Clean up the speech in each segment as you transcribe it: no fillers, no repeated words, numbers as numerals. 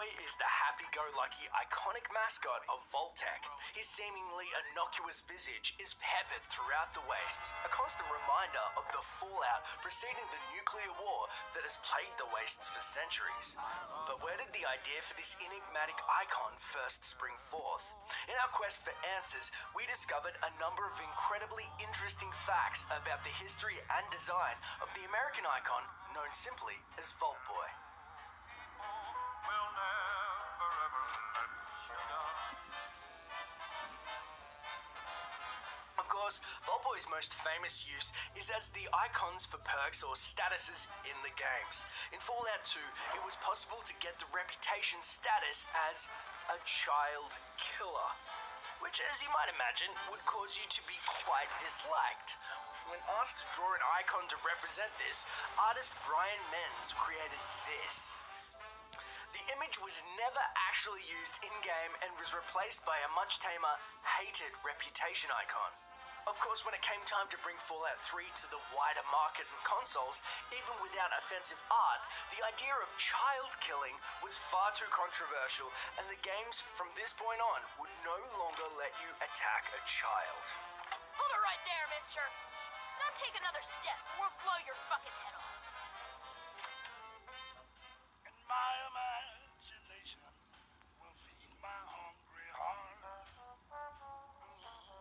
Boy is the happy-go-lucky, iconic mascot of Vault-Tec. His seemingly innocuous visage is peppered throughout the wastes, a constant reminder of the fallout preceding the nuclear war that has plagued the wastes for centuries. But where did the idea for this enigmatic icon first spring forth? In our quest for answers, we discovered a number of incredibly interesting facts about the history and design of the American icon known simply as Vault Boy. Of course, Vault Boy's most famous use is as the icons for perks or statuses in the games. In Fallout 2, it was possible to get the reputation status as a child killer, which, as you might imagine, would cause you to be quite disliked. When asked to draw an icon to represent this, artist Brian Menz created this. The image was never actually used in-game and was replaced by a much tamer, hated reputation icon. Of course, when it came time to bring Fallout 3 to the wider market and consoles, even without offensive art, the idea of child killing was far too controversial, and the games from this point on would no longer let you attack a child. Hold it right there, mister. Don't take another step, or we'll blow your fucking head off. And my imagination will feed my hungry heart.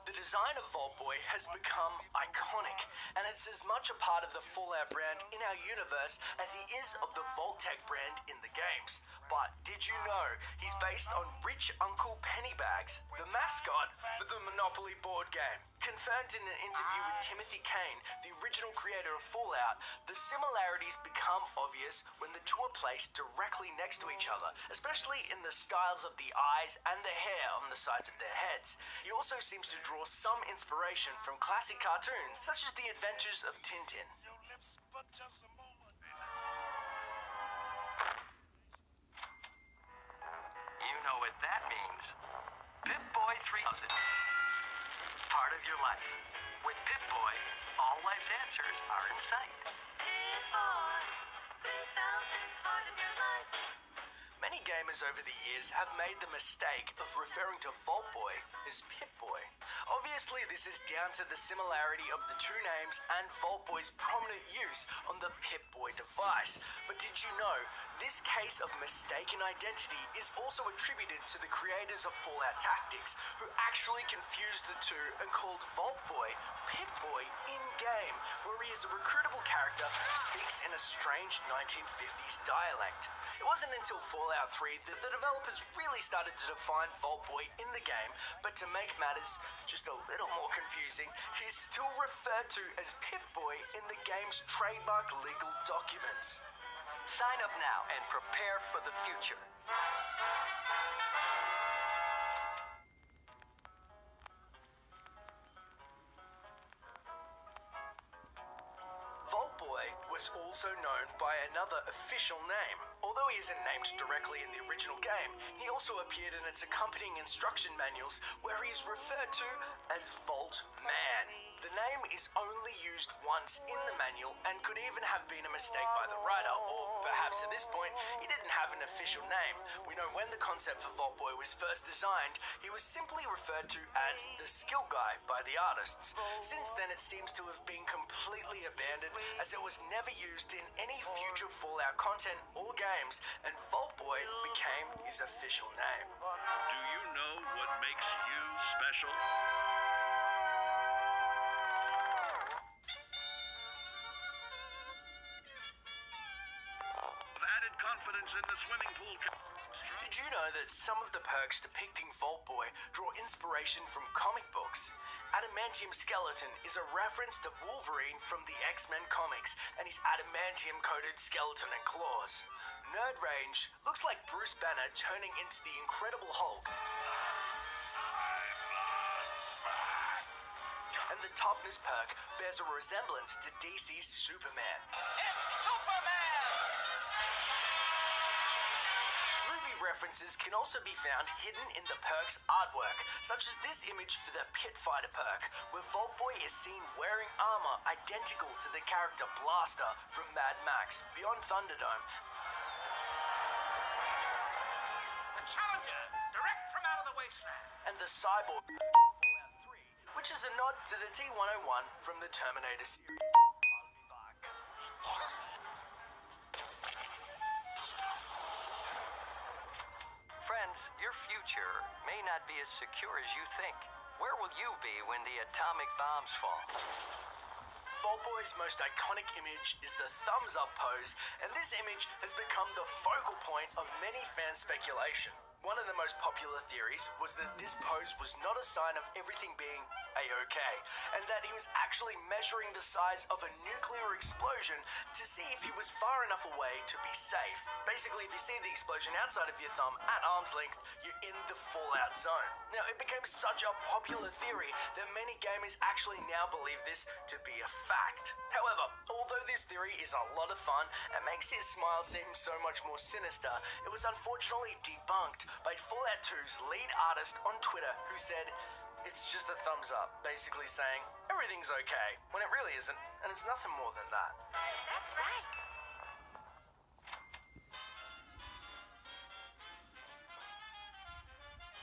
The design of Vault Boy has become iconic, and it's as much a part of the Fallout brand in our universe as he is of the Vault-Tec brand in the games. But did you know he's based on Rich Uncle Pennybags, the mascot for the Monopoly board game? Confirmed in an interview with Timothy Kane, the original creator of Fallout, the similarities become obvious when the two are placed directly next to each other, especially in the styles of the eyes and the hair on the sides of their heads. He also seems to draw some inspiration from classic cartoons, such as The Adventures of Tintin. Your lips for just a moment. You know what that means. Pip-Boy 3000. Part of your life. With Pip-Boy, all life's answers are in sight. Pip-Boy 3000, part of your life. Many gamers over the years have made the mistake of referring to Vault Boy as Pip-Boy. Obviously, this is down to the similarity of the two names and Vault Boy's prominent use on the Pip-Boy device. But did you know, this case of mistaken identity is also attributed to the creators of Fallout Tactics, who actually confused the two and called Vault Boy Pip-Boy in-game, where he is a recruitable character who speaks in a strange 1950s dialect. It wasn't until Fallout 3 that the developers really started to define Vault Boy in the game, but to make matters just a little more confusing, he's still referred to as Pip-Boy in the game's trademark legal documents. Sign up now and prepare for the future. Vault Boy was also known by another official name. Although he isn't named directly in the original game, he also appeared in its accompanying instruction manuals where he is referred to as Vault Man. The name is only used once in the manual and could even have been a mistake by the writer, or perhaps at this point, he didn't have an official name. We know when the concept for Vault Boy was first designed, he was simply referred to as the Skill Guy by the artists. Since then, it seems to have been completely abandoned, as it was never used in any future Fallout content or games, and Vault Boy became his official name. Do you know what makes you special? Added confidence in the swimming pool. Did you know that some of the perks depicting Vault Boy draw inspiration from comic books? Adamantium Skeleton is a reference to Wolverine from the X-Men comics and his adamantium-coated skeleton and claws. Nerd Range looks like Bruce Banner turning into the Incredible Hulk. And the Toughness perk bears a resemblance to DC's Superman. References can also be found hidden in the perk's artwork, such as this image for the Pit Fighter perk, where Vault Boy is seen wearing armor identical to the character Blaster from Mad Max Beyond Thunderdome. challenger, direct from out of the wasteland. and the cyborg in Fallout 3, which is a nod to the T-101 from the Terminator series. I'll be back. Friends, your future may not be as secure as you think. Where will you be when the atomic bombs fall? Vault Boy's most iconic image is the thumbs up pose, and this image has become the focal point of many fan speculation. One of the most popular theories was that this pose was not a sign of everything being a-OK, and that he was actually measuring the size of a nuclear explosion to see if he was far enough away to be safe. Basically, if you see the explosion outside of your thumb at arm's length, you're in the fallout zone. Now, it became such a popular theory that many gamers actually now believe this to be a fact. However, although this theory is a lot of fun and makes his smile seem so much more sinister, it was unfortunately debunked by Fallout 2's lead artist on Twitter, who said, "It's just a thumbs up," basically saying, everything's okay, when it really isn't, and it's nothing more than that. That's right.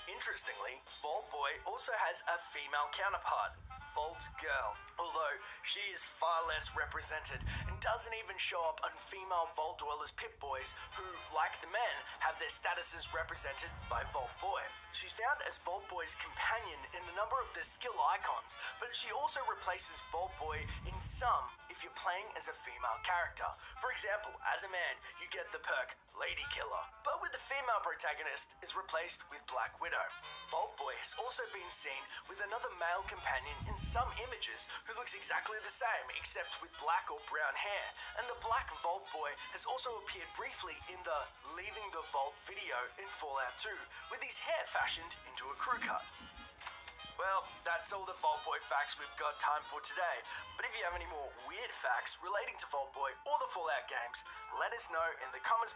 Interestingly, Vault Boy also has a female counterpart, Vault Girl, although she is far less represented and doesn't even show up on female Vault Dwellers Pip-Boys who, like the men, have their statuses represented by Vault Boy. She's found as Vault Boy's companion in a number of the skill icons, but she also replaces Vault Boy in some if you're playing as a female character. For example, as a man, you get the perk Lady Killer, but with the female protagonist is replaced with Black Widow. Vault Boy has also been seen with another male companion in some images who looks exactly the same except with black or brown hair, and the Black Vault Boy has also appeared briefly in the Leaving the Vault video in Fallout 2 with his hair fashioned into a crew cut. Well, that's all the Vault Boy facts we've got time for today, but if you have any more weird facts relating to Vault Boy or the Fallout games, let us know in the comments